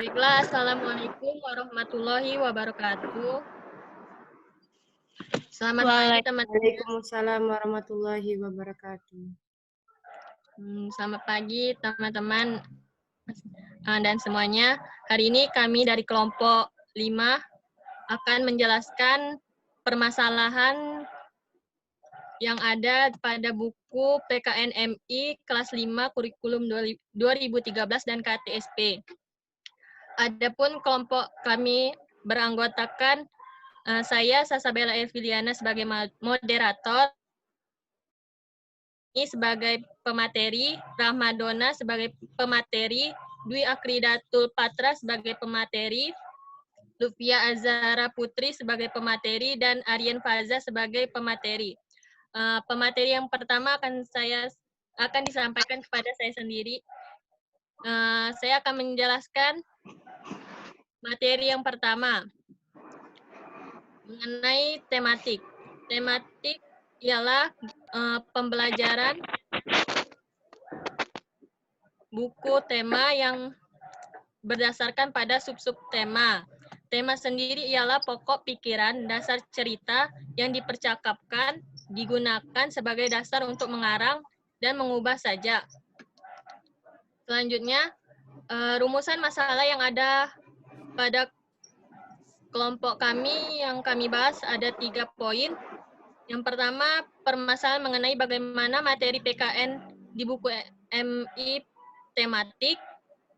Baiklah, Assalamualaikum warahmatullahi wabarakatuh. Selamat pagi teman-teman. Waalaikumsalam warahmatullahi wabarakatuh. Selamat pagi teman-teman dan semuanya. Hari ini kami dari kelompok 5 akan menjelaskan permasalahan yang ada pada buku PKN-MI kelas 5 kurikulum 2013 dan KTSP. Adapun kelompok kami beranggotakan saya Sasabella Eviliana sebagai moderator, ini sebagai pemateri, Rahmadona sebagai pemateri, Dwi Akridatul Patra sebagai pemateri, Lufia Azhara Putri sebagai pemateri, dan Aryan Faza sebagai pemateri. Pemateri yang pertama akan disampaikan kepada saya sendiri. Saya akan menjelaskan materi yang pertama mengenai tematik. Tematik ialah pembelajaran buku tema yang berdasarkan pada sub-sub tema. Tema sendiri ialah pokok pikiran, dasar cerita yang dipercakapkan, digunakan sebagai dasar untuk mengarang dan mengubah sajak. Selanjutnya, rumusan masalah yang ada pada kelompok kami yang kami bahas ada 3 poin. Yang pertama, permasalahan mengenai bagaimana materi PKN di buku MI tematik.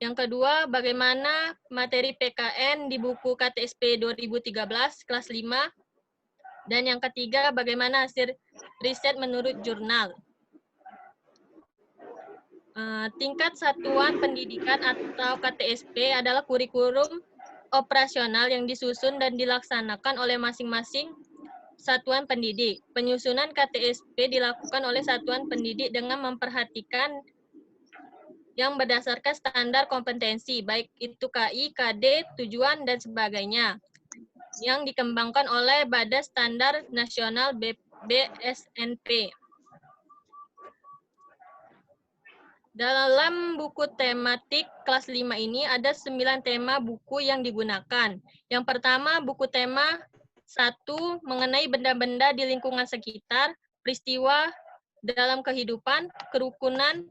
Yang kedua, bagaimana materi PKN di buku KTSP 2013 kelas 5. Dan yang ketiga, bagaimana hasil riset menurut jurnal. Tingkat satuan pendidikan atau KTSP adalah kurikulum operasional yang disusun dan dilaksanakan oleh masing-masing satuan pendidik. Penyusunan KTSP dilakukan oleh satuan pendidik dengan memperhatikan yang berdasarkan standar kompetensi, baik itu KI, KD, tujuan, dan sebagainya, yang dikembangkan oleh Badan Standar Nasional BSNP. Dalam buku tematik kelas 5 ini ada 9 tema buku yang digunakan. Yang pertama, buku tema 1 mengenai benda-benda di lingkungan sekitar, peristiwa dalam kehidupan, kerukunan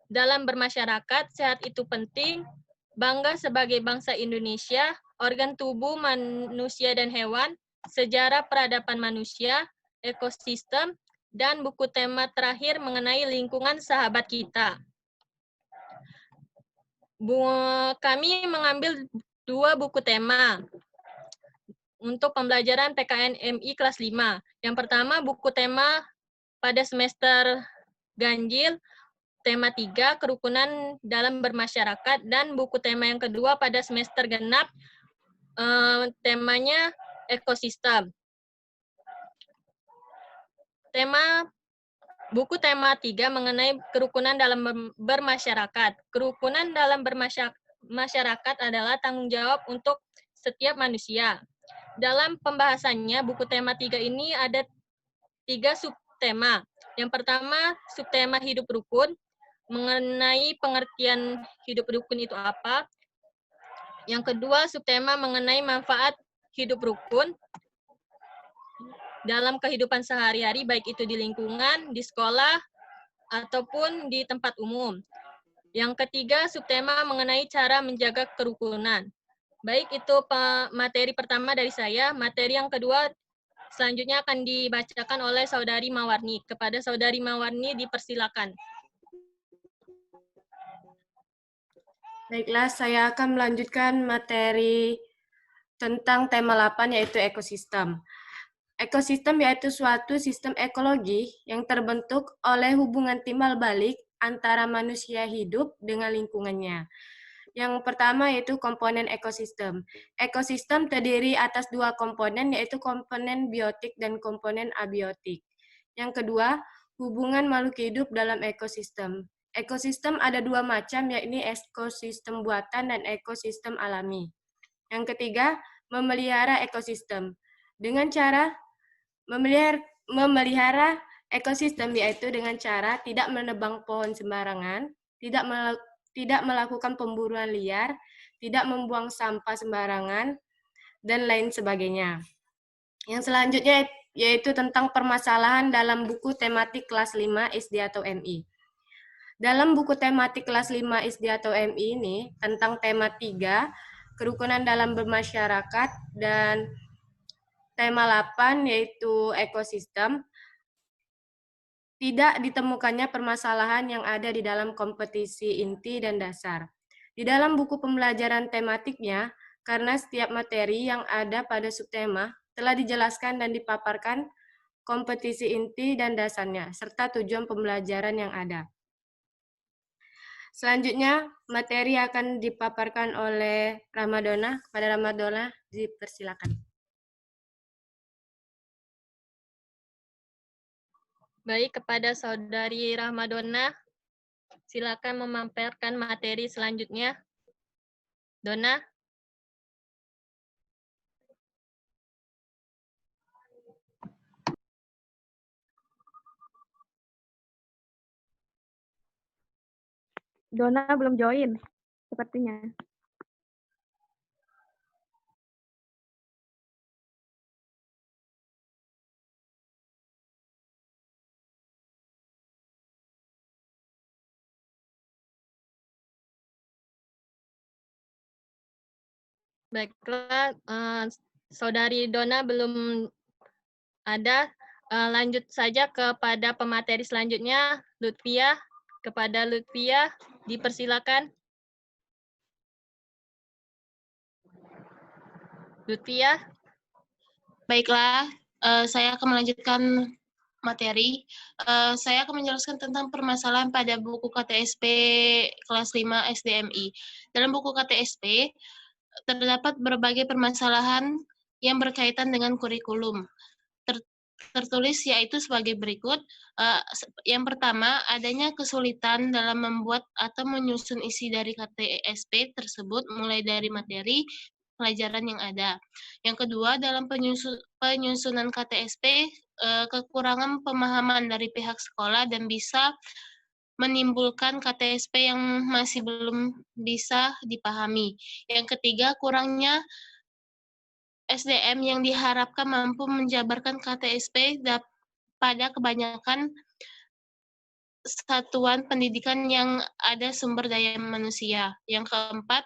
dalam bermasyarakat, sehat itu penting, bangga sebagai bangsa Indonesia, organ tubuh manusia dan hewan, sejarah peradaban manusia, ekosistem, dan buku tema terakhir mengenai lingkungan sahabat kita. Kami mengambil 2 buku tema untuk pembelajaran PKN MI kelas 5. Yang pertama, buku tema pada semester ganjil, tema 3, kerukunan dalam bermasyarakat, dan buku tema yang kedua pada semester genap, temanya ekosistem. Buku tema 3 mengenai kerukunan dalam bermasyarakat. Kerukunan dalam bermasyarakat adalah tanggung jawab untuk setiap manusia. Dalam pembahasannya, buku tema 3 ini ada 3 subtema. Yang pertama, subtema hidup rukun, mengenai pengertian hidup rukun itu apa. Yang kedua, subtema mengenai manfaat hidup rukun dalam kehidupan sehari-hari, baik itu di lingkungan, di sekolah, ataupun di tempat umum. Yang ketiga, subtema mengenai cara menjaga kerukunan. Baik, itu materi pertama dari saya. Materi yang kedua selanjutnya akan dibacakan oleh Saudari Mawarni. Kepada Saudari Mawarni dipersilakan. Baiklah, saya akan melanjutkan materi tentang tema 8 yaitu ekosistem. Ekosistem yaitu suatu sistem ekologi yang terbentuk oleh hubungan timbal balik antara manusia hidup dengan lingkungannya. Yang pertama yaitu komponen ekosistem. Ekosistem terdiri atas 2 komponen yaitu komponen biotik dan komponen abiotik. Yang kedua, hubungan makhluk hidup dalam ekosistem. Ekosistem ada 2 macam, yakni ekosistem buatan dan ekosistem alami. Yang ketiga, memelihara ekosistem. Dengan cara memelihara ekosistem yaitu dengan cara tidak menebang pohon sembarangan, tidak melakukan pemburuan liar, tidak membuang sampah sembarangan, dan lain sebagainya. Yang selanjutnya yaitu tentang permasalahan dalam buku tematik kelas 5 SD atau MI. Dalam buku tematik kelas 5 SD atau MI ini, tentang tema 3, kerukunan dalam bermasyarakat, dan tema 8 yaitu ekosistem, tidak ditemukannya permasalahan yang ada di dalam kompetisi inti dan dasar. Di dalam buku pembelajaran tematiknya, karena setiap materi yang ada pada subtema telah dijelaskan dan dipaparkan kompetisi inti dan dasarnya, serta tujuan pembelajaran yang ada. Selanjutnya, materi akan dipaparkan oleh Ramadona. Kepada Ramadona, dipersilakan. Baik, kepada Saudari Rahmadona, silakan memaparkan materi selanjutnya. Dona. Dona belum join, sepertinya. Baiklah, Saudari Dona belum ada. Lanjut saja kepada pemateri selanjutnya, Lutfia. Kepada Lutfia, dipersilakan. Lutfia. Baiklah, saya akan melanjutkan materi. Saya akan menjelaskan tentang permasalahan pada buku KTSP kelas 5 SDMI. Dalam buku KTSP, terdapat berbagai permasalahan yang berkaitan dengan kurikulum. Tertulis yaitu sebagai berikut. Yang pertama, adanya kesulitan dalam membuat atau menyusun isi dari KTSP tersebut, mulai dari materi, pelajaran yang ada. Yang kedua, dalam penyusunan KTSP, kekurangan pemahaman dari pihak sekolah dan bisa menimbulkan KTSP yang masih belum bisa dipahami. Yang ketiga, kurangnya SDM yang diharapkan mampu menjabarkan KTSP pada kebanyakan satuan pendidikan yang ada sumber daya manusia. Yang keempat,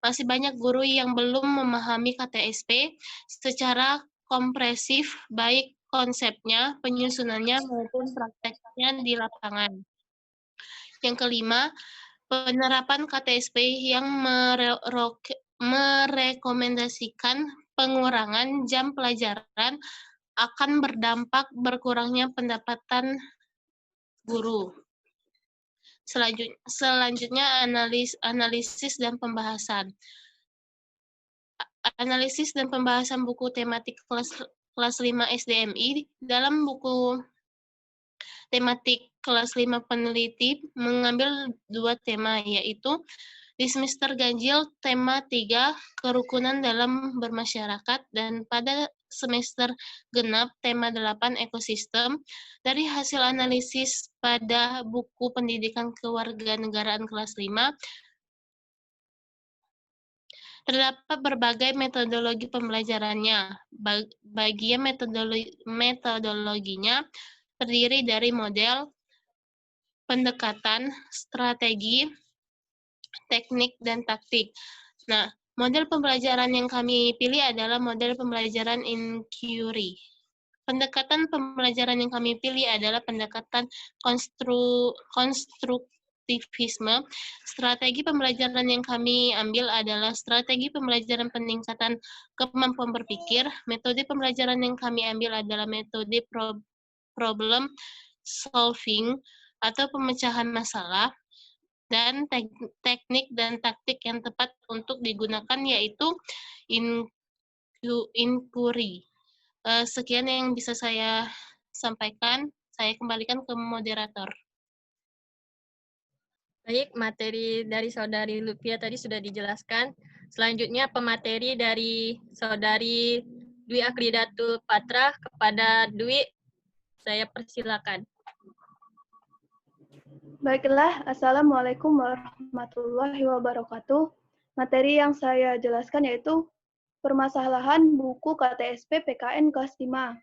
masih banyak guru yang belum memahami KTSP secara kompresif, baik konsepnya, penyusunannya, maupun prakteknya di lapangan. Yang kelima, penerapan KTSP yang merekomendasikan pengurangan jam pelajaran akan berdampak berkurangnya pendapatan guru. Selanjutnya analisis dan pembahasan. Analisis dan pembahasan buku tematik kelas 5 SDMI. Dalam buku tematik kelas 5 peneliti mengambil 2 tema, yaitu di semester ganjil tema 3 kerukunan dalam bermasyarakat, dan pada semester genap tema 8 ekosistem. Dari hasil analisis pada buku pendidikan kewarganegaraan kelas 5, terdapat berbagai metodologi pembelajarannya. Bagian metodologinya terdiri dari model, pendekatan, strategi, teknik, dan taktik. Nah, model pembelajaran yang kami pilih adalah model pembelajaran inquiry. Pendekatan pembelajaran yang kami pilih adalah pendekatan konstruktivisme. Strategi pembelajaran yang kami ambil adalah strategi pembelajaran peningkatan kemampuan berpikir. Metode pembelajaran yang kami ambil adalah metode problem solving atau pemecahan masalah. Dan teknik dan taktik yang tepat untuk digunakan yaitu inquiry. Sekian yang bisa saya sampaikan. Saya kembalikan ke moderator. Baik, materi dari Saudari Lutfia tadi sudah dijelaskan. Selanjutnya pemateri dari Saudari Dwi Akridatul Patra. Kepada Dwi, saya persilakan. Baiklah, Assalamualaikum warahmatullahi wabarakatuh. Materi yang saya jelaskan yaitu permasalahan buku KTSP PKN kelas 5.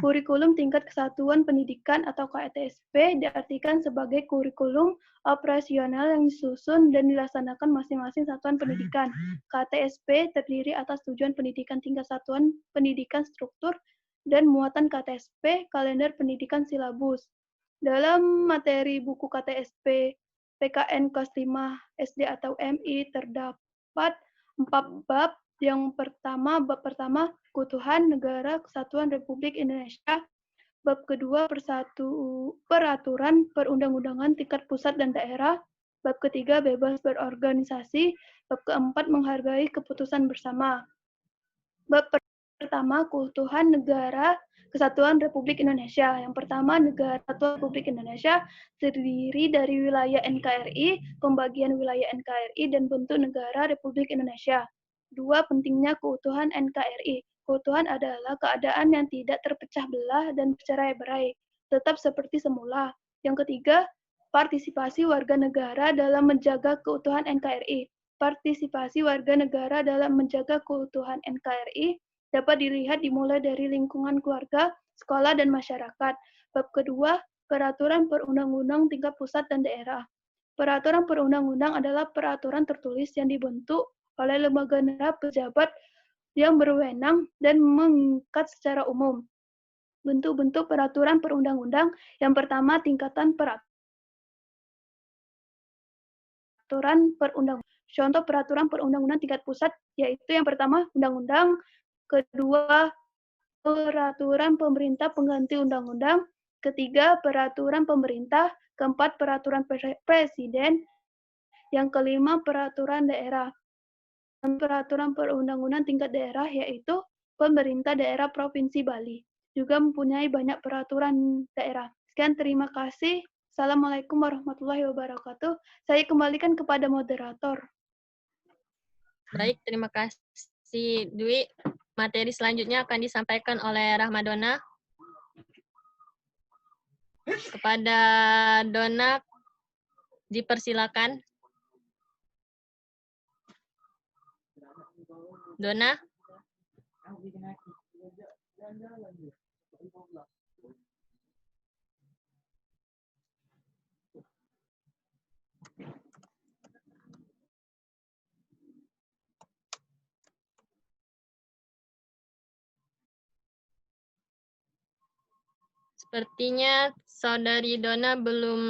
Kurikulum tingkat kesatuan pendidikan atau KTSP diartikan sebagai kurikulum operasional yang disusun dan dilaksanakan masing-masing satuan pendidikan. KTSP terdiri atas tujuan pendidikan tingkat satuan pendidikan struktur dan muatan KTSP, kalender pendidikan silabus. Dalam materi buku KTSP PKN kelas 5 SD atau MI terdapat 4 bab. Yang pertama, bab pertama, Keutuhan Negara Kesatuan Republik Indonesia. Bab kedua, peraturan perundang-undangan tingkat pusat dan daerah. Bab ketiga, bebas berorganisasi. Bab keempat, menghargai keputusan bersama. Bab pertama, Keutuhan Negara Kesatuan Republik Indonesia. Yang pertama, Negara Kesatuan Republik Indonesia terdiri dari wilayah NKRI, pembagian wilayah NKRI, dan bentuk negara Republik Indonesia. 2. Pentingnya keutuhan NKRI. Keutuhan adalah keadaan yang tidak terpecah belah dan bercerai-berai, tetap seperti semula. Yang ketiga, partisipasi warga negara dalam menjaga keutuhan NKRI. Partisipasi warga negara dalam menjaga keutuhan NKRI dapat dilihat dimulai dari lingkungan keluarga, sekolah, dan masyarakat. Bab kedua, peraturan perundang-undang tingkat pusat dan daerah. Peraturan perundang-undang adalah peraturan tertulis yang dibentuk oleh lembaga negara pejabat yang berwenang dan mengikat secara umum. Bentuk-bentuk peraturan perundang-undang yang pertama, tingkatan peraturan perundang-undang. Contoh peraturan perundang-undang tingkat pusat yaitu yang pertama, undang-undang, kedua, peraturan pemerintah pengganti undang-undang, ketiga, peraturan pemerintah, keempat, peraturan presiden, yang kelima, peraturan daerah. Peraturan perundang-undang tingkat daerah yaitu pemerintah daerah Provinsi Bali. Juga mempunyai banyak peraturan daerah. Sekian, terima kasih. Assalamualaikum warahmatullahi wabarakatuh. Saya kembalikan kepada moderator. Baik, terima kasih Dwi. Materi selanjutnya akan disampaikan oleh Rahmadona. Kepada Dona, dipersilakan. Dona? Sepertinya Saudari Dona belum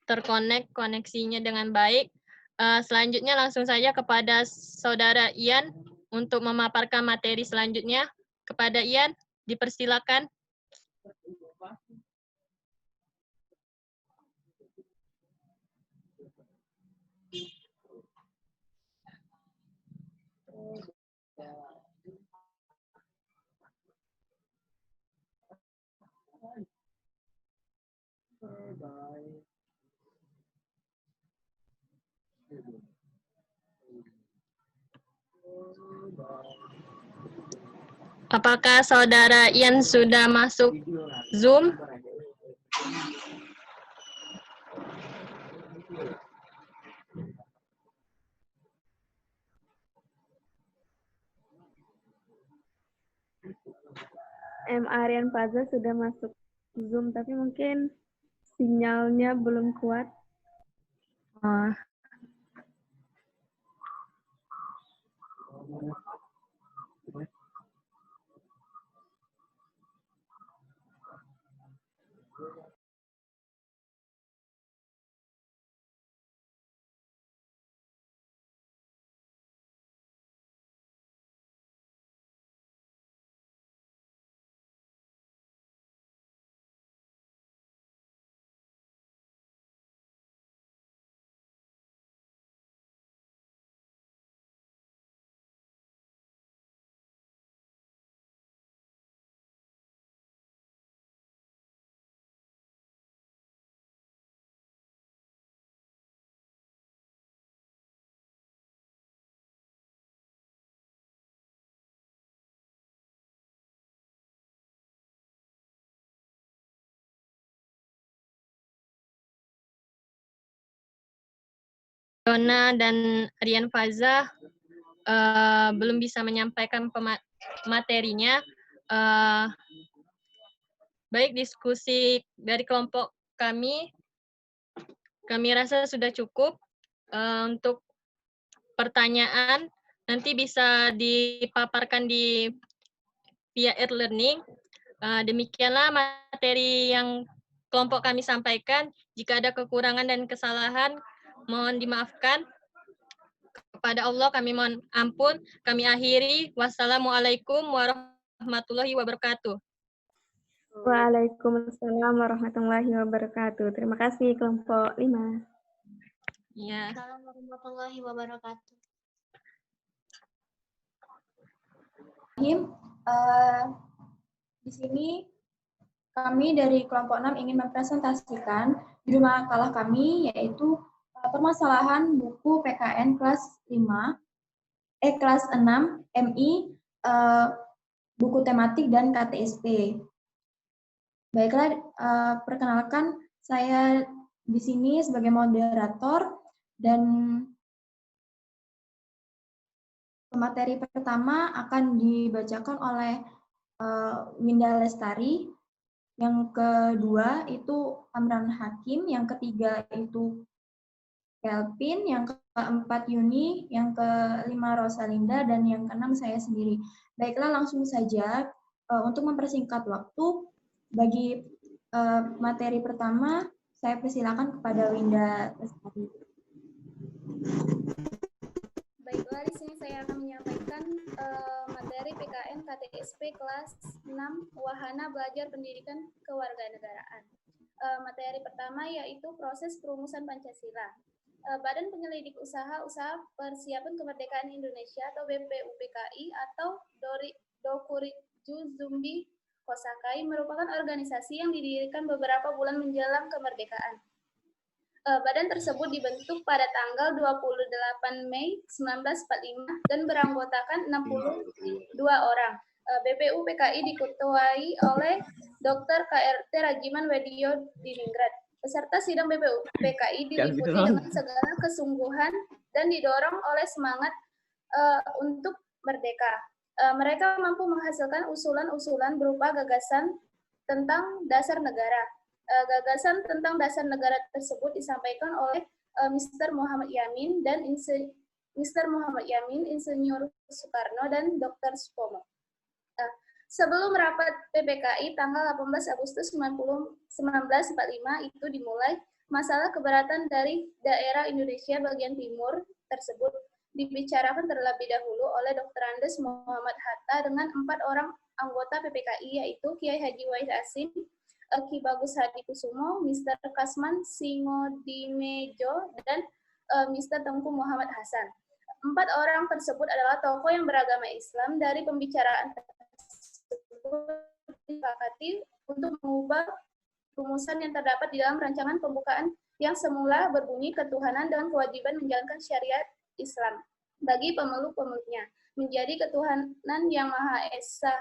terkonek koneksinya dengan baik. Selanjutnya langsung saja kepada Saudara Ian untuk memaparkan materi selanjutnya. Kepada Ian, dipersilakan. Apakah Saudara Ian sudah masuk Zoom? Aryan Faza sudah masuk Zoom, tapi mungkin sinyalnya belum kuat. Yona dan Rian Faza belum bisa menyampaikan materinya. Baik, diskusi dari kelompok kami rasa sudah cukup. Untuk pertanyaan nanti bisa dipaparkan di via e-learning. Demikianlah materi yang kelompok kami sampaikan. Jika ada kekurangan dan kesalahan, mohon dimaafkan. Kepada Allah kami mohon ampun. Kami akhiri. Wassalamualaikum warahmatullahi wabarakatuh. Waalaikumsalam warahmatullahi wabarakatuh. Terima kasih kelompok 5. Ya. Assalamualaikum warahmatullahi wabarakatuh. Di sini kami dari kelompok 6 ingin mempresentasikan judul makalah kami, yaitu permasalahan buku PKN kelas 6 MI, buku tematik dan KTSP. Baiklah, perkenalkan saya di sini sebagai moderator dan materi pertama akan dibacakan oleh Winda Lestari, yang kedua itu Amran Hakim, yang ketiga itu Kelvin, yang keempat Yuni, yang kelima Rosalinda, dan yang keenam saya sendiri. Baiklah, langsung saja untuk mempersingkat waktu, bagi materi pertama saya persilakan kepada Winda Lestari. Baiklah, di sini saya akan menyampaikan materi PKN KTSP kelas 6 Wahana Belajar Pendidikan Kewarganegaraan. Materi pertama yaitu proses perumusan Pancasila. Badan Penyelidik Usaha Persiapan Kemerdekaan Indonesia atau BPUPKI atau Dokuritju Zumbi Kosakai merupakan organisasi yang didirikan beberapa bulan menjelang kemerdekaan. Badan tersebut dibentuk pada tanggal 28 Mei 1945 dan beranggotakan 62 orang. BPUPKI diketuai oleh Dr. KRT Rajiman Weddio Diningrat. Peserta sidang BPUPKI diliputi dengan segala kesungguhan dan didorong oleh semangat untuk merdeka. Mereka mampu menghasilkan usulan-usulan berupa gagasan tentang dasar negara. Gagasan tentang dasar negara tersebut disampaikan oleh Mr. Muhammad Yamin dan Insinyur Soekarno dan Dr. Supomo. Sebelum rapat PPKI tanggal 18 Agustus 1945 itu dimulai, masalah keberatan dari daerah Indonesia bagian timur tersebut dibicarakan terlebih dahulu oleh Dr. Andes Muhammad Hatta dengan 4 orang anggota PPKI, yaitu Kiai Haji Wahid Hasim, Ki Bagus Hadi Kusumo, Mr. Kasman Singodimejo, dan Mr. Tengku Muhammad Hasan. 4 orang tersebut adalah tokoh yang beragama Islam. Dari pembicaraan tersebut disepakati untuk mengubah rumusan yang terdapat di dalam rancangan pembukaan yang semula berbunyi ketuhanan dengan kewajiban menjalankan syariat Islam bagi pemeluk-pemeluknya menjadi ketuhanan yang Maha Esa.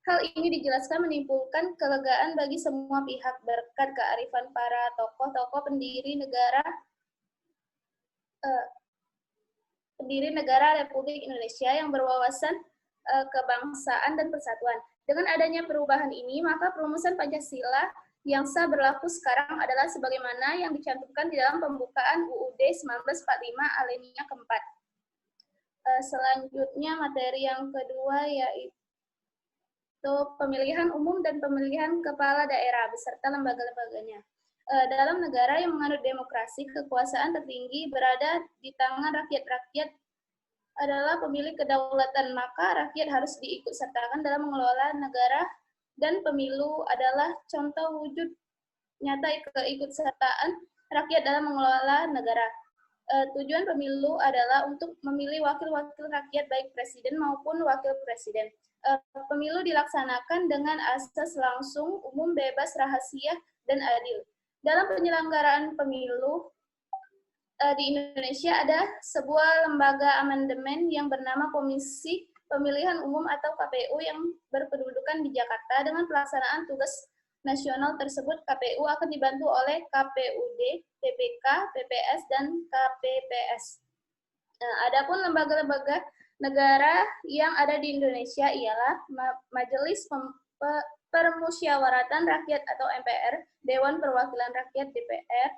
Hal ini dijelaskan menimbulkan kelegaan bagi semua pihak berkat kearifan para tokoh-tokoh pendiri negara Republik Indonesia yang berwawasan kebangsaan dan persatuan. Dengan adanya perubahan ini, maka perumusan Pancasila yang sah berlaku sekarang adalah sebagaimana yang dicantumkan di dalam pembukaan UUD 1945 alinea keempat. Selanjutnya materi yang kedua yaitu pemilihan umum dan pemilihan kepala daerah beserta lembaga-lembaganya. Dalam negara yang menganut demokrasi, kekuasaan tertinggi berada di tangan rakyat-rakyat adalah pemilik kedaulatan, maka rakyat harus diikutsertakan dalam mengelola negara, dan pemilu adalah contoh wujud nyata keikutsertaan rakyat dalam mengelola negara. Tujuan pemilu adalah untuk memilih wakil-wakil rakyat baik presiden maupun wakil presiden. Pemilu dilaksanakan dengan asas langsung, umum, bebas, rahasia, dan adil. Dalam penyelenggaraan pemilu di Indonesia ada sebuah lembaga amandemen yang bernama Komisi Pemilihan Umum atau KPU yang berkedudukan di Jakarta dengan pelaksanaan tugas nasional tersebut, KPU akan dibantu oleh KPUD, PPK, PPS, dan KPPS. Adapun lembaga-lembaga negara yang ada di Indonesia ialah Majelis Permusyawaratan Rakyat atau MPR, Dewan Perwakilan Rakyat DPR,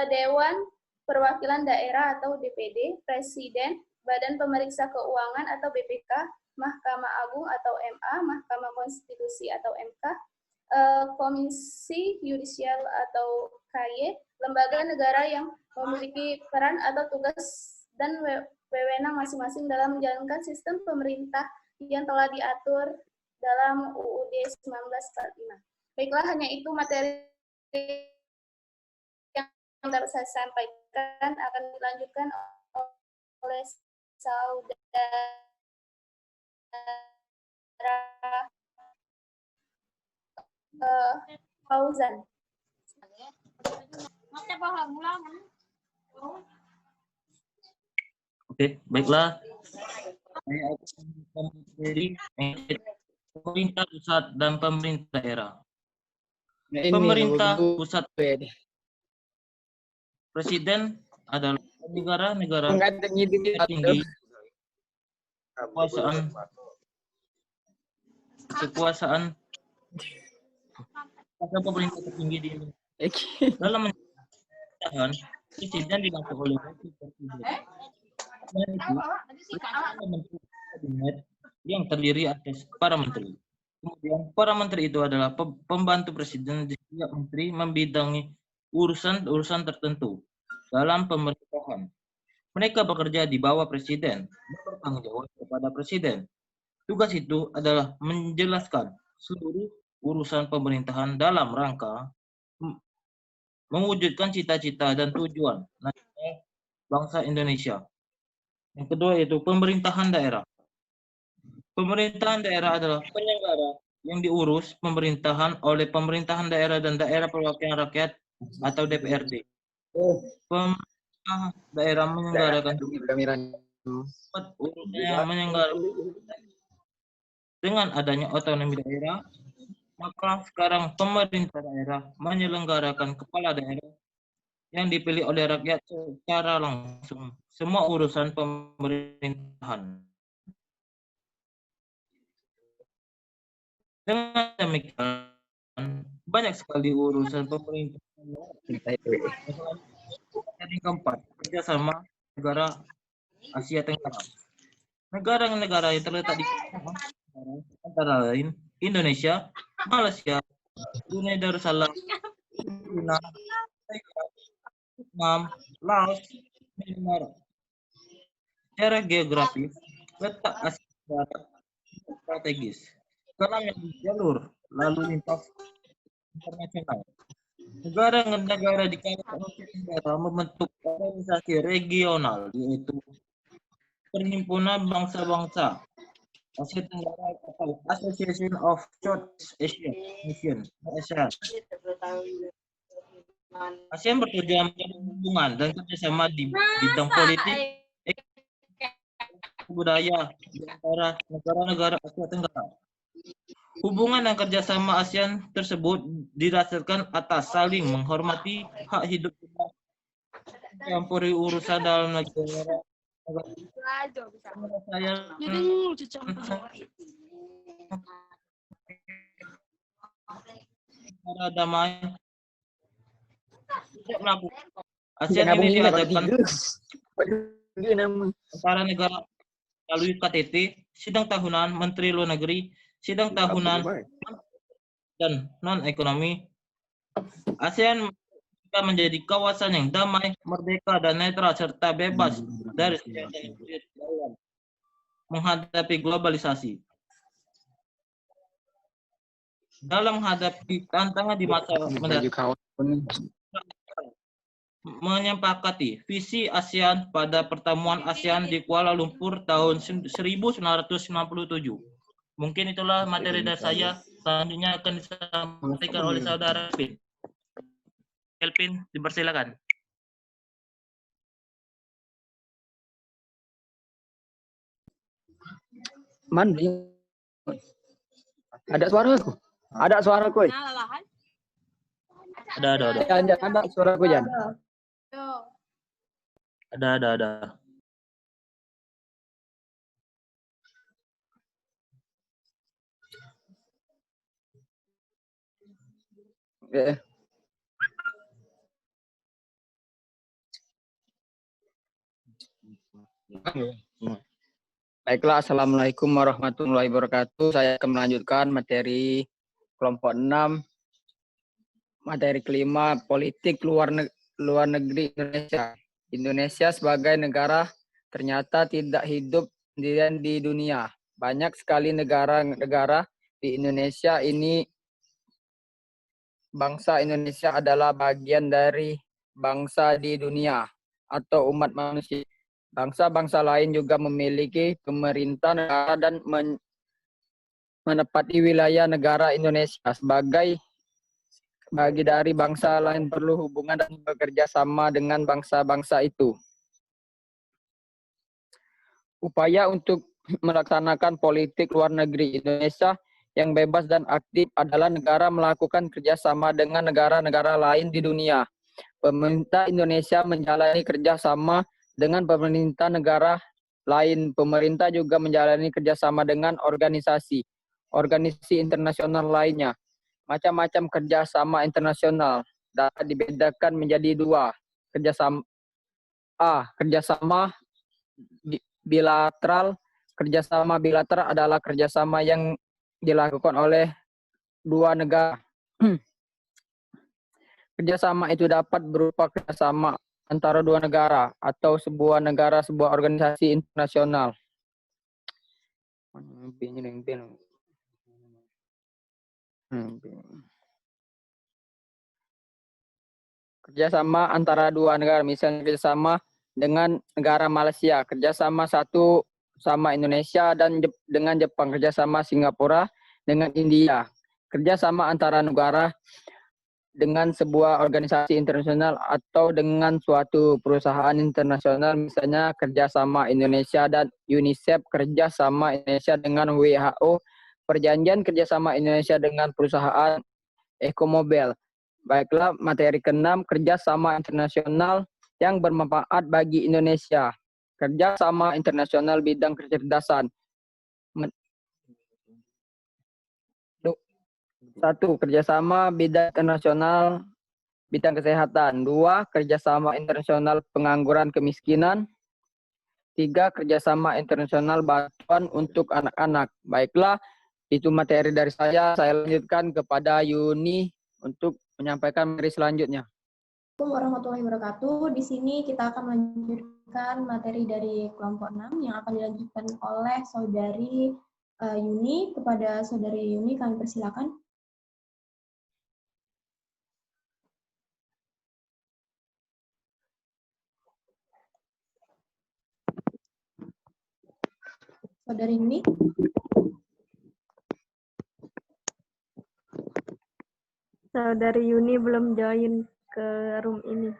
Dewan Perwakilan Daerah atau DPD, Presiden, Badan Pemeriksa Keuangan atau BPK, Mahkamah Agung atau MA, Mahkamah Konstitusi atau MK, Komisi Yudisial atau KY, lembaga negara yang memiliki peran atau tugas dan wewenang masing-masing dalam menjalankan sistem pemerintah yang telah diatur dalam UUD 1945. Baiklah, hanya itu materi yang dapat saya sampaikan, akan dilanjutkan oleh saudara Fauzan. Oke, baiklah. Saya akan materi pemerintah pusat dan pemerintah daerah. Pemerintah pusat presiden adalah negara-negara tinggi kekuasaan pemerintah tertinggi di Indonesia. Dalam pemerintahan presiden dilantik oleh presiden. Dan itu menteri kabinet yang terdiri atas para menteri. Kemudian para menteri itu adalah pembantu presiden di setiap menteri membidangi urusan tertentu dalam pemerintahan. Mereka bekerja di bawah presiden, bertanggung jawab kepada presiden. Tugas itu adalah menjelaskan seluruh urusan pemerintahan dalam rangka mewujudkan cita-cita dan tujuan nasional bangsa Indonesia. Yang kedua yaitu pemerintahan daerah. Pemerintahan daerah adalah penyelenggara yang diurus pemerintahan oleh pemerintahan daerah dan daerah perwakilan rakyat atau DPRD. Pemerintah daerah menyelenggarakan dengan adanya otonomi daerah, maka sekarang pemerintah daerah menyelenggarakan kepala daerah yang dipilih oleh rakyat secara langsung semua urusan pemerintahan. Dengan demikian, banyak sekali urusan pemerintahan. Yang keempat, kerjasama negara Asia Tenggara. Negara-negara yang terletak di antara lain Indonesia, Malaysia, Brunei Darussalam, China, Vietnam, Laos, Myanmar. Secara geografis, letak Asia Tenggara strategis karena menjadi jalur lalu lintas internasional. Negara-negara di kawasan Asia Tenggara membentuk organisasi regional, yaitu Perhimpunan Bangsa-Bangsa Asia Tenggara atau Association of Southeast Asian Nations (ASEAN). ASEAN bertujuan menjalin hubungan dan kerjasama di bidang politik, budaya di antara negara-negara Asia Tenggara. Hubungan dan kerjasama ASEAN tersebut didasarkan atas saling menghormati hak hidup campuri urusan dalam negara. Secara damai tidak melakukan ASEAN ini diadakan antara negara melalui KTT, sidang tahunan Menteri Luar Negeri, sidang tahunan dan non-ekonomi. ASEAN menjadi kawasan yang damai, merdeka, dan netral serta bebas dari menghadapi globalisasi. Dalam menghadapi tantangan di masa mendatang, menyepakati visi ASEAN pada pertemuan ASEAN di Kuala Lumpur tahun 1997. Mungkin itulah materi dari saya. Selanjutnya akan disampaikan oleh saudara Kelvin, dipersilakan. Mandi. Ada suaraku. Ada suaraku. Ada. Jan, ada suaraku, Jan. Ada. Oke. Baiklah, Assalamualaikum warahmatullahi wabarakatuh. Saya akan melanjutkan materi kelompok 6, materi kelima, politik luar negeri Indonesia. Indonesia sebagai negara ternyata tidak hidup sendirian di dunia. Banyak sekali negara-negara di Indonesia ini. Bangsa Indonesia adalah bagian dari bangsa di dunia atau umat manusia. Bangsa-bangsa lain juga memiliki pemerintah negara dan menepati wilayah negara Indonesia. Sebagai bagi dari bangsa lain perlu hubungan dan bekerja sama dengan bangsa-bangsa itu. Upaya untuk melaksanakan politik luar negeri Indonesia yang bebas dan aktif adalah negara melakukan kerjasama dengan negara-negara lain di dunia. Pemerintah Indonesia menjalani kerjasama dengan pemerintah negara lain. Pemerintah juga menjalani kerjasama dengan organisasi internasional lainnya. Macam-macam kerjasama internasional dapat dibedakan menjadi dua. Kerjasama bilateral. Kerjasama bilateral adalah kerjasama yang dilakukan oleh dua negara. Kerjasama itu dapat berupa kerjasama antara dua negara atau sebuah organisasi internasional. Kerjasama antara dua negara, misalnya kerjasama dengan negara Malaysia, kerjasama satu sama Indonesia dan dengan Jepang, kerjasama Singapura dengan India, kerjasama antara negara dengan sebuah organisasi internasional atau dengan suatu perusahaan internasional, misalnya kerjasama Indonesia dan UNICEF, kerjasama Indonesia dengan WHO, perjanjian kerjasama Indonesia dengan perusahaan Ecomobil. Baiklah, materi ke-6, kerjasama internasional yang bermanfaat bagi Indonesia. Kerjasama internasional bidang kecerdasan. 1. Kerjasama bidang internasional bidang kesehatan. 2. Kerjasama internasional pengangguran kemiskinan. 3. Kerjasama internasional bantuan untuk anak-anak. Baiklah, itu materi dari saya. Saya lanjutkan kepada Yuni untuk menyampaikan materi selanjutnya. Assalamualaikum warahmatullahi wabarakatuh. Di sini kita akan melanjutkan materi dari kelompok 6 yang akan dilanjutkan oleh saudari Yuni. Kepada saudari Yuni kami persilakan. Saudari Yuni. Saudari Yuni belum join ke room ini.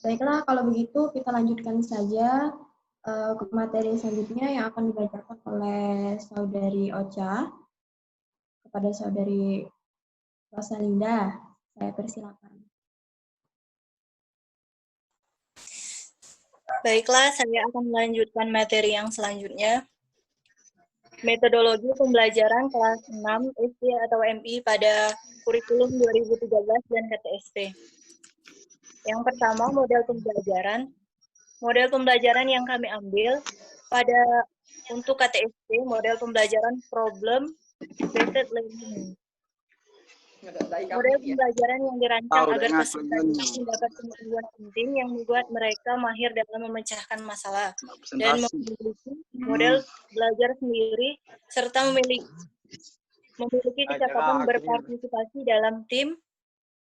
Baiklah, kalau begitu kita lanjutkan saja ke materi selanjutnya yang akan dibacakan oleh saudari Ocha. Kepada saudari Rosalinda, saya persilakan. Baiklah, saya akan melanjutkan materi yang selanjutnya. Metodologi pembelajaran kelas 6 SD atau MI pada kurikulum 2013 dan KTSP. Yang pertama, model pembelajaran. Model pembelajaran yang kami ambil untuk KTSP, model pembelajaran problem-based learning. Model pembelajaran yang dirancang agar peserta mendapat pengetahuan penting yang membuat mereka mahir dalam memecahkan masalah dan memiliki model belajar sendiri serta memiliki kecepatan berpartisipasi dalam tim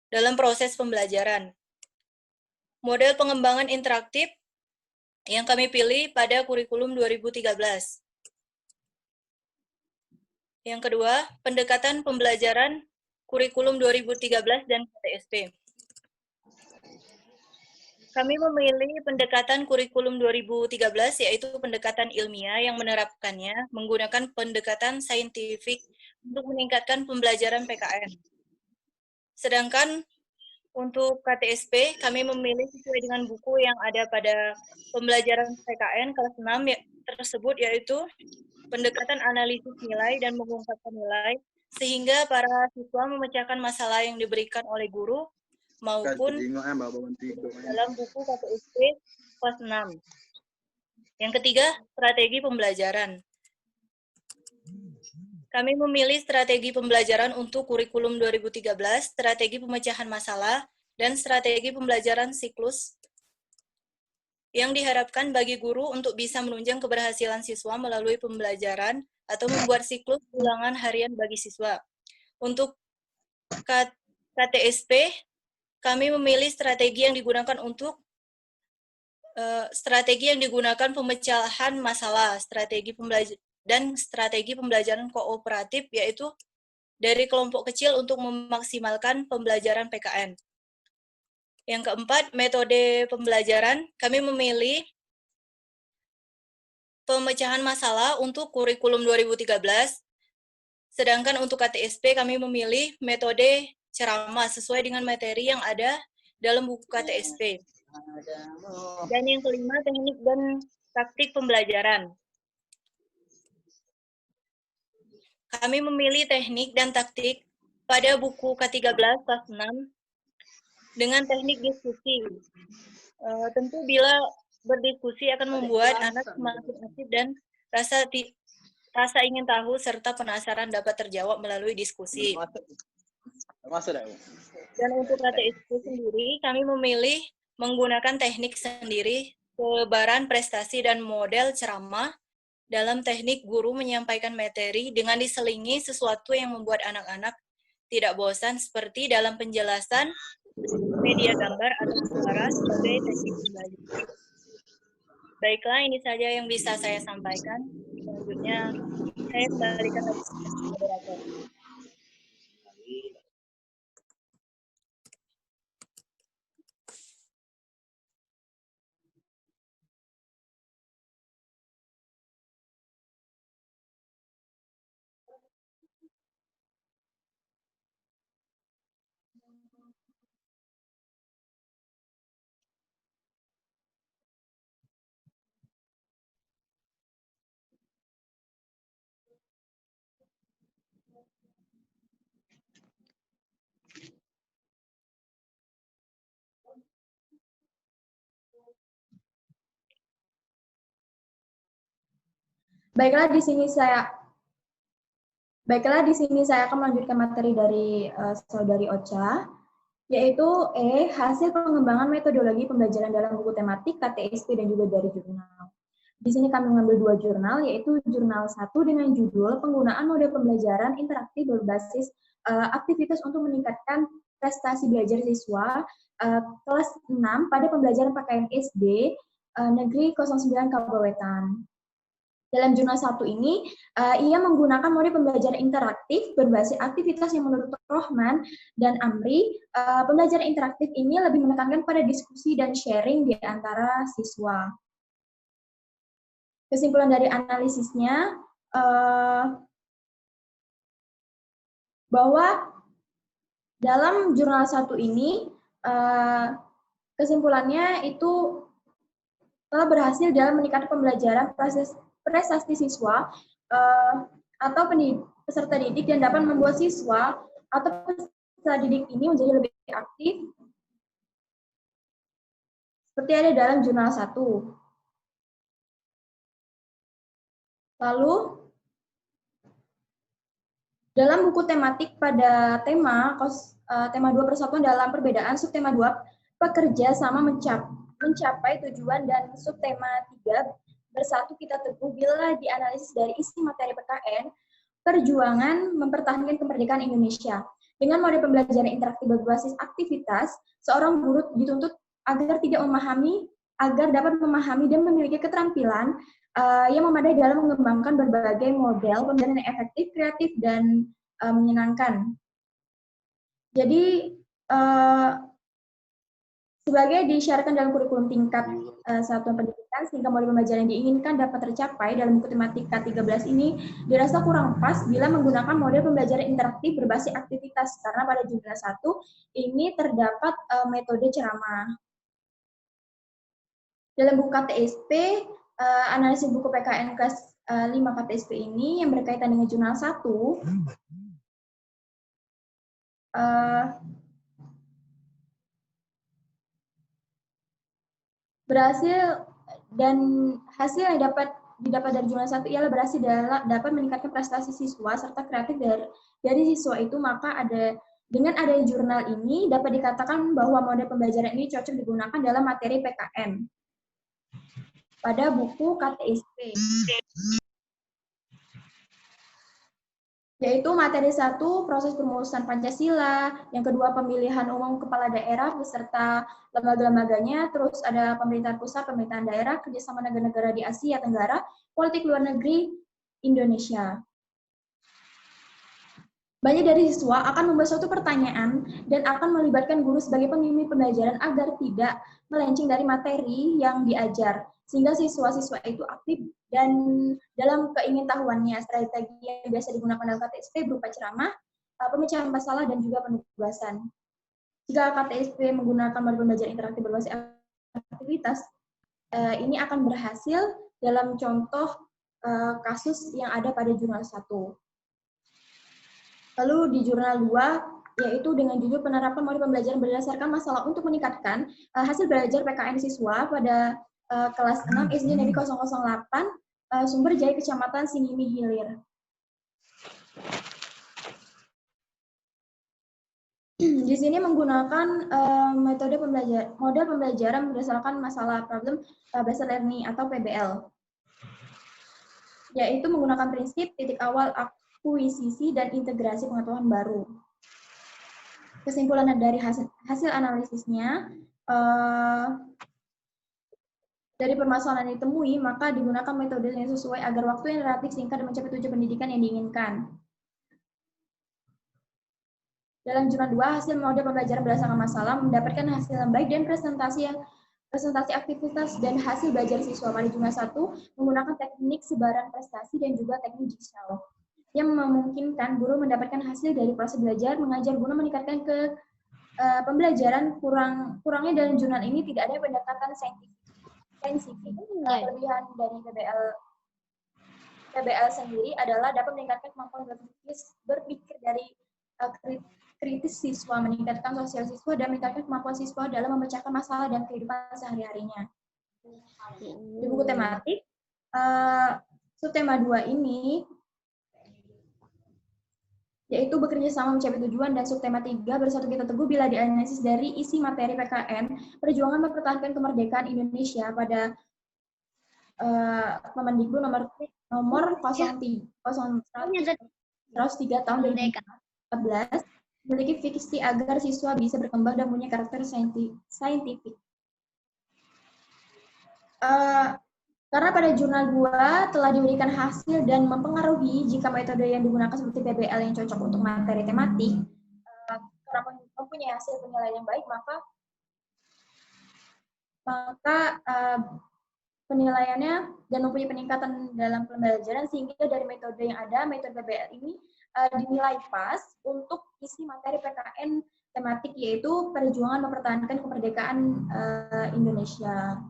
dalam proses pembelajaran. Model pengembangan interaktif yang kami pilih pada kurikulum 2013. Yang kedua, pendekatan pembelajaran kurikulum 2013 dan KTSP. Kami memilih pendekatan kurikulum 2013, yaitu pendekatan ilmiah yang menerapkannya menggunakan pendekatan saintifik untuk meningkatkan pembelajaran PKN. Sedangkan untuk KTSP, kami memilih sesuai dengan buku yang ada pada pembelajaran PKN kelas 6 tersebut, yaitu pendekatan analisis nilai dan mengungkapkan nilai, sehingga para siswa memecahkan masalah yang diberikan oleh guru maupun dalam buku KTSP kelas 6. Yang ketiga, strategi pembelajaran. Kami memilih strategi pembelajaran untuk kurikulum 2013, strategi pemecahan masalah, dan strategi pembelajaran siklus yang diharapkan bagi guru untuk bisa menunjang keberhasilan siswa melalui pembelajaran atau membuat siklus ulangan harian bagi siswa. Untuk KTSP, kami memilih strategi yang digunakan untuk pemecahan masalah, strategi pembelajaran kooperatif, yaitu dari kelompok kecil untuk memaksimalkan pembelajaran PKN. Yang keempat, metode pembelajaran. Kami memilih pemecahan masalah untuk kurikulum 2013, sedangkan untuk KTSP kami memilih metode ceramah sesuai dengan materi yang ada dalam buku KTSP. Dan yang kelima, teknik dan taktik pembelajaran. Kami memilih teknik dan taktik pada buku K13 kelas 6 dengan teknik diskusi. Tentu bila berdiskusi akan membuat anak semakin aktif dan rasa ingin tahu serta penasaran dapat terjawab melalui diskusi. Dan untuk KTSP sendiri, kami memilih menggunakan teknik sendiri, sebaran prestasi dan model ceramah dalam teknik guru menyampaikan materi dengan diselingi sesuatu yang membuat anak-anak tidak bosan seperti dalam penjelasan media gambar atau suara sebagai teknik pembelajaran. Baiklah, ini saja yang bisa saya sampaikan. Selanjutnya, saya kembalikan lagi ke moderator. Baiklah, di sini saya akan melanjutkan materi dari Saudari Ocha, yaitu hasil pengembangan metodologi pembelajaran dalam buku tematik, KTSP, dan juga dari jurnal. Di sini kami mengambil 2 jurnal, yaitu jurnal 1 dengan judul Penggunaan Model Pembelajaran Interaktif Berbasis Aktivitas untuk Meningkatkan Prestasi Belajar Siswa, kelas 6 pada pembelajaran PKN SD, Negeri 09 Kabupaten. Dalam jurnal 1 ini, ia menggunakan model pembelajaran interaktif berbasis aktivitas yang menurut Rohman dan Amri, pembelajaran interaktif ini lebih menekankan pada diskusi dan sharing di antara siswa. Kesimpulan dari analisisnya, bahwa dalam jurnal 1 ini, kesimpulannya itu telah berhasil dalam meningkatkan pembelajaran prestasi siswa atau peserta didik dan dapat membuat siswa atau peserta didik ini menjadi lebih aktif seperti ada dalam jurnal 1. Lalu dalam buku tematik pada tema 2 Persatuan dalam Perbedaan, subtema 2 Pekerja sama mencapai tujuan, dan subtema 3 Bersatu Kita Teguh, bila dianalisis dari isi materi PKN, perjuangan mempertahankan kemerdekaan Indonesia. Dengan model pembelajaran interaktif berbasis aktivitas, seorang guru dituntut agar dapat memahami dan memiliki keterampilan yang memadai dalam mengembangkan berbagai model pembelajaran yang efektif, kreatif, dan menyenangkan. Jadi sebagai disyaratkan dalam kurikulum tingkat satuan pendidikan, sehingga model pembelajaran yang diinginkan dapat tercapai dalam buku tematika 13 ini dirasa kurang pas bila menggunakan model pembelajaran interaktif berbasis aktivitas, karena pada jurnal 1 ini terdapat metode ceramah. Dalam buku KTSP, analisis buku PKN kelas 5 KTSP ini yang berkaitan dengan jurnal 1, berhasil, dan hasil yang didapat dari jurnal 1 ialah berhasil dapat meningkatkan prestasi siswa serta kreatif dari siswa itu. Maka dengan adanya jurnal ini dapat dikatakan bahwa model pembelajaran ini cocok digunakan dalam materi PKN pada buku KTSP. Yaitu materi 1, proses perumusan Pancasila, yang kedua pemilihan umum kepala daerah beserta lembaga-lembaganya, terus ada pemerintahan pusat, pemerintahan daerah, kerjasama negara-negara di Asia Tenggara, politik luar negeri Indonesia. Banyak dari siswa akan membuat suatu pertanyaan dan akan melibatkan guru sebagai pembimbing pembelajaran agar tidak melenceng dari materi yang diajar, sehingga siswa-siswa itu aktif dan dalam keingintahuannya. Strategi yang biasa digunakan dalam KTSP berupa ceramah, pemecahan masalah, dan juga penugasan. Jika KTSP menggunakan model pembelajaran interaktif berbasis aktivitas, ini akan berhasil dalam contoh kasus yang ada pada jurnal 1. Lalu di jurnal 2, yaitu dengan judul penerapan model pembelajaran berdasarkan masalah untuk meningkatkan hasil belajar PKN siswa pada kelas 6 SD Negeri 008, Sumber Jaya, Kecamatan Singimi Hilir. Di sini menggunakan model pembelajaran berdasarkan masalah problem based learning atau PBL, yaitu menggunakan prinsip titik awal, akuisisi, dan integrasi pengetahuan baru. Kesimpulan dari hasil analisisnya, dari permasalahan yang ditemui, maka digunakan metode yang sesuai agar waktu yang relatif singkat dan mencapai tujuan pendidikan yang diinginkan. Dalam jurnal 2, hasil model pembelajaran berdasarkan masalah mendapatkan hasil yang baik dan presentasi aktivitas dan hasil belajar siswa. Pada jurnal 1 menggunakan teknik sebaran prestasi dan juga teknik jigsaw yang memungkinkan guru mendapatkan hasil dari proses belajar mengajar guna meningkatkan ke pembelajaran. Kurangnya dalam jurnal ini tidak ada pendekatan saintifik. Kelebihan dari PBL sendiri adalah dapat meningkatkan kemampuan berpikir dari kritis siswa, meningkatkan sosial siswa, dan meningkatkan kemampuan siswa dalam memecahkan masalah dan kehidupan sehari-harinya. Di buku tematik, subtema 2 ini yaitu bekerja sama mencapai tujuan, dan subtema 3 bersatu kita teguh bila dianalisis dari isi materi PKN, perjuangan mempertahankan kemerdekaan Indonesia pada Kemendikbud nomor 103 tahun 2014 memiliki visi agar siswa bisa berkembang dan punya karakter saintifik. Karena pada jurnal 2 telah diberikan hasil dan mempengaruhi jika metode yang digunakan seperti PBL yang cocok untuk materi tematik, karena mempunyai hasil penilaian yang baik, maka penilaiannya dan mempunyai peningkatan dalam pembelajaran, sehingga dari metode yang ada, metode PBL ini dinilai pas untuk isi materi PKN tematik, yaitu perjuangan mempertahankan kemerdekaan Indonesia.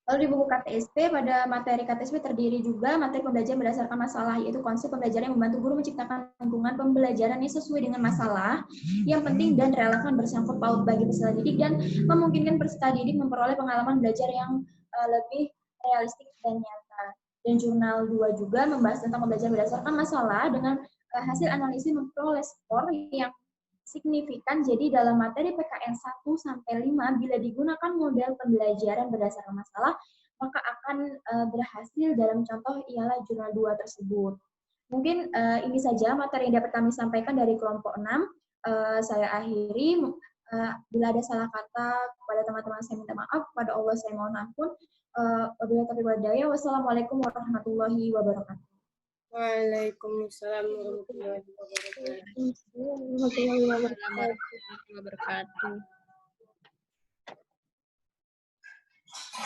Lalu di buku KTSP, pada materi KTSP terdiri juga materi pembelajaran berdasarkan masalah, yaitu konsep pembelajaran yang membantu guru menciptakan lingkungan pembelajaran yang sesuai dengan masalah yang penting dan relevan bersangkut paut bagi peserta didik, dan memungkinkan peserta didik memperoleh pengalaman belajar yang lebih realistik dan nyata. Dan jurnal 2 juga membahas tentang pembelajaran berdasarkan masalah dengan hasil analisis memperoleh skor yang signifikan. Jadi dalam materi PKN 1-5 bila digunakan model pembelajaran berdasarkan masalah, maka akan berhasil dalam contoh ialah jurnal 2 tersebut. Mungkin ini saja materi yang dapat kami sampaikan dari kelompok 6. Saya akhiri. Bila ada salah kata kepada teman-teman saya minta maaf, kepada Allah saya mohon ampun. Wassalamualaikum warahmatullahi wabarakatuh. Waalaikumsalam warahmatullahi wabarakatuh. Assalamualaikum warahmatullahi wabarakatuh.